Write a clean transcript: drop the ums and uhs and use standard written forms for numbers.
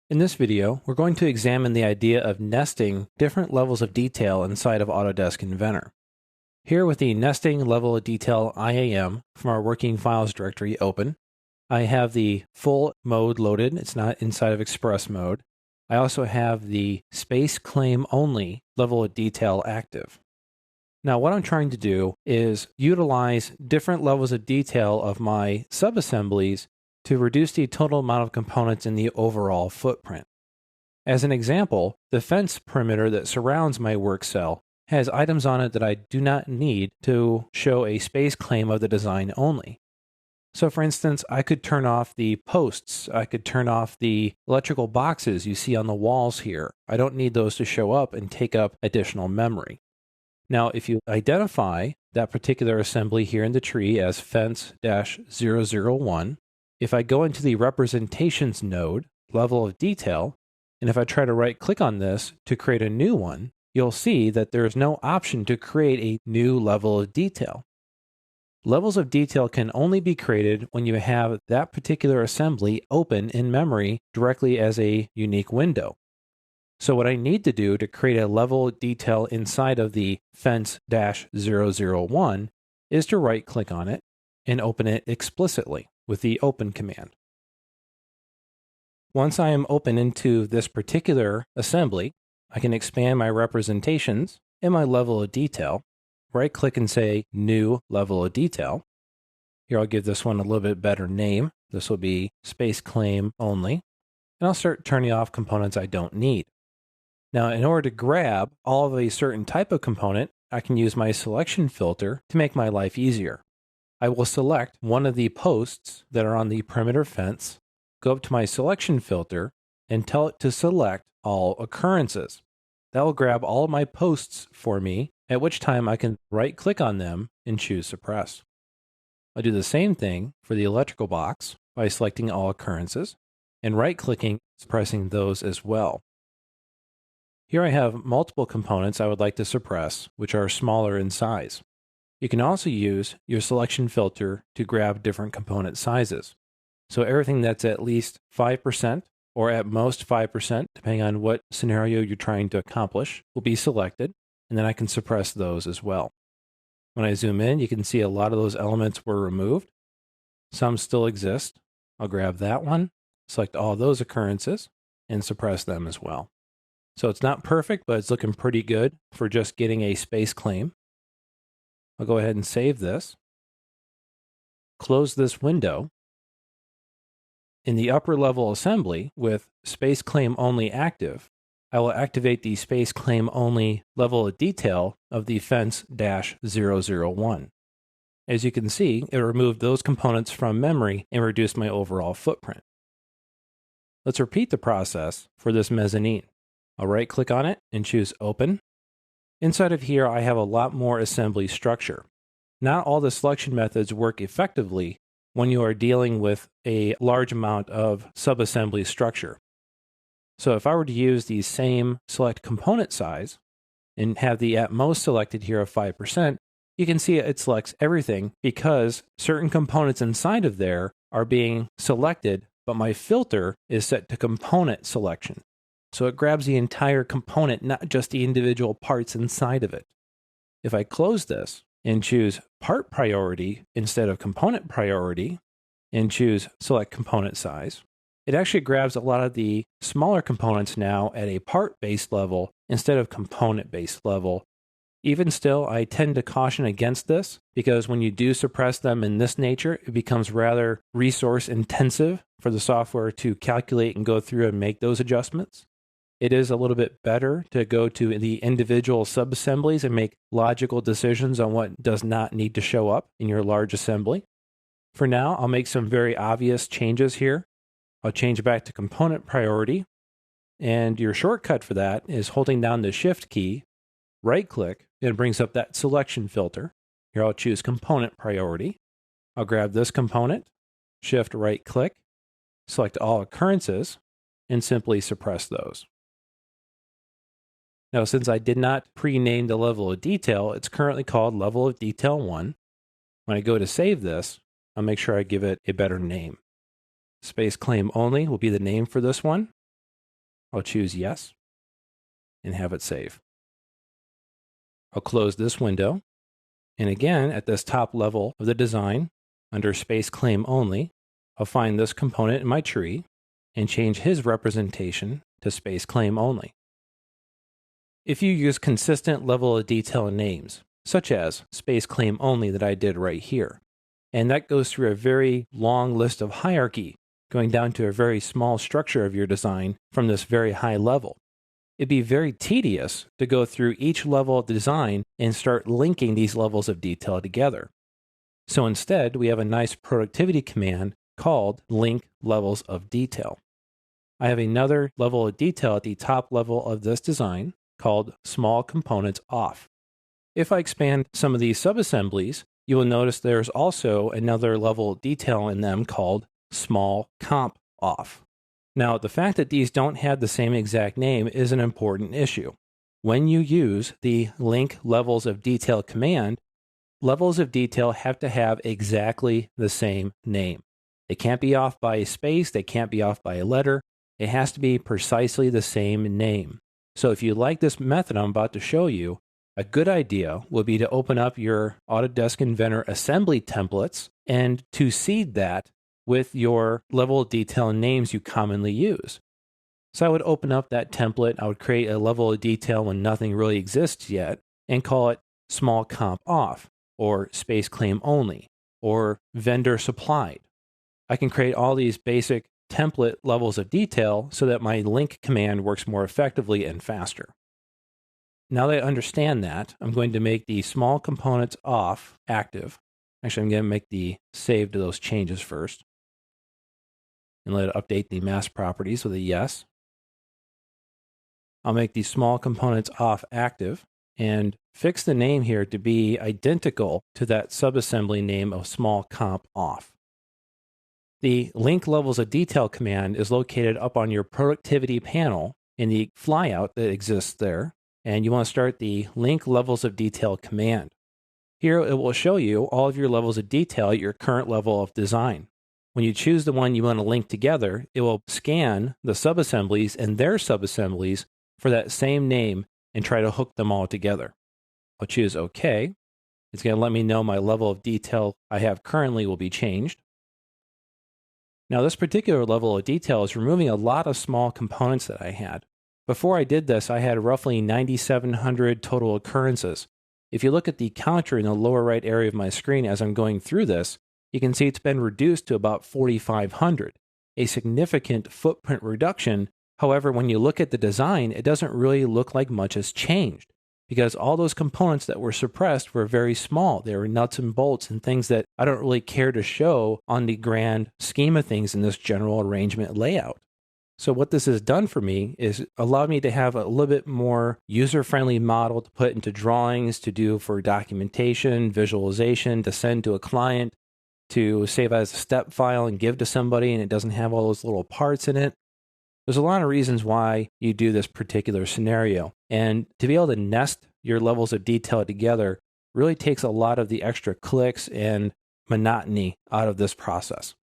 In this video, we're going to examine the idea of nesting different levels of detail inside of Autodesk Inventor. Here with the Nesting Level of Detail IAM from our Working Files directory open, I have the full mode loaded. It's not inside of Express mode. I also have the Space Claim Only level of detail active. Now what I'm trying to do is utilize different levels of detail of my subassemblies to reduce the total amount of components in the overall footprint. As an example, the fence perimeter that surrounds my work cell has items on it that I do not need to show a space claim of the design only. So for instance, I could turn off the posts, I could turn off the electrical boxes you see on the walls here. I don't need those to show up and take up additional memory. Now, if you identify that particular assembly here in the tree as fence-001, if I go into the representations node, level of detail, and if I try to right click on this to create a new one, you'll see that there is no option to create a new level of detail. Levels of detail can only be created when you have that particular assembly open in memory directly as a unique window. So what I need to do to create a level of detail inside of the fence-001 is to right click on it and open it explicitly with the open command. Once I am open into this particular assembly, I can expand my representations and my level of detail. Right click and say new level of detail. Here I'll give this one a little bit better name. This will be space claim only. And I'll start turning off components I don't need. Now, in order to grab all of a certain type of component, I can use my selection filter to make my life easier. I will select one of the posts that are on the perimeter fence, go up to my selection filter, and tell it to select all occurrences. That will grab all of my posts for me, at which time I can right-click on them and choose Suppress. I'll do the same thing for the electrical box by selecting all occurrences and right-clicking, suppressing those as well. Here I have multiple components I would like to suppress, which are smaller in size. You can also use your selection filter to grab different component sizes. So everything that's at least 5% or at most 5%, depending on what scenario you're trying to accomplish, will be selected, and then I can suppress those as well. When I zoom in, you can see a lot of those elements were removed. Some still exist. I'll grab that one, select all those occurrences, and suppress them as well. So it's not perfect, but it's looking pretty good for just getting a space claim. I'll go ahead and save this. Close this window. In the upper level assembly with space claim only active, I will activate the space claim only level of detail of the fence-001. As you can see, it removed those components from memory and reduced my overall footprint. Let's repeat the process for this mezzanine. I'll right click on it and choose Open. Inside of here, I have a lot more assembly structure. Not all the selection methods work effectively when you are dealing with a large amount of subassembly structure. So if I were to use the same select component size and have the at most selected here of 5%, you can see it selects everything because certain components inside of there are being selected, but my filter is set to component selection. So it grabs the entire component, not just the individual parts inside of it. If I close this and choose part priority instead of component priority and choose select component size, it actually grabs a lot of the smaller components now at a part-based level instead of component-based level. Even still, I tend to caution against this because when you do suppress them in this nature, it becomes rather resource intensive for the software to calculate and go through and make those adjustments. It is a little bit better to go to the individual subassemblies and make logical decisions on what does not need to show up in your large assembly. For now, I'll make some very obvious changes here. I'll change back to component priority, and your shortcut for that is holding down the Shift key, right-click, and it brings up that selection filter. Here I'll choose component priority. I'll grab this component, Shift right-click, select all occurrences, and simply suppress those. Now, since I did not pre-name the level of detail, it's currently called Level of Detail 1. When I go to save this, I'll make sure I give it a better name. Space Claim Only will be the name for this one. I'll choose yes and have it save. I'll close this window. And again, at this top level of the design, under Space Claim Only, I'll find this component in my tree and change his representation to Space Claim Only. If you use consistent level of detail names, such as Space Claim Only that I did right here, and that goes through a very long list of hierarchy, going down to a very small structure of your design from this very high level, it'd be very tedious to go through each level of design and start linking these levels of detail together. So instead, we have a nice productivity command called link levels of detail. I have another level of detail at the top level of this design called small components off. If I expand some of these subassemblies, you will notice there's also another level of detail in them called small comp off. Now, the fact that these don't have the same exact name is an important issue. When you use the link levels of detail command, levels of detail have to have exactly the same name. They can't be off by a space, they can't be off by a letter. It has to be precisely the same name. So if you like this method I'm about to show you, a good idea would be to open up your Autodesk Inventor assembly templates and to seed that with your level of detail names you commonly use. So I would open up that template, I would create a level of detail when nothing really exists yet, and call it small comp off, or space claim only, or vendor supplied. I can create all these basic template levels of detail so that my link command works more effectively and faster. Now that I understand that, I'm going to make the small components off active. Actually, I'm going to make the save to those changes first. And let it update the mask properties with a yes. I'll make the small components off active and fix the name here to be identical to that subassembly name of small comp off. The link levels of detail command is located up on your productivity panel in the flyout that exists there, and you want to start the link levels of detail command. Here it will show you all of your levels of detail at your current level of design. When you choose the one you want to link together, it will scan the subassemblies and their subassemblies for that same name and try to hook them all together. I'll choose OK. It's going to let me know my level of detail I have currently will be changed. Now, this particular level of detail is removing a lot of small components that I had. Before I did this, I had roughly 9,700 total occurrences. If you look at the counter in the lower right area of my screen as I'm going through this, you can see it's been reduced to about 4,500, a significant footprint reduction. However, when you look at the design, it doesn't really look like much has changed because all those components that were suppressed were very small. They were nuts and bolts and things that I don't really care to show on the grand scheme of things in this general arrangement layout. So what this has done for me is allowed me to have a little bit more user-friendly model to put into drawings, to do for documentation, visualization, to send to a client, to save as a step file and give to somebody, and it doesn't have all those little parts in it. There's a lot of reasons why you do this particular scenario. And to be able to nest your levels of detail together really takes a lot of the extra clicks and monotony out of this process.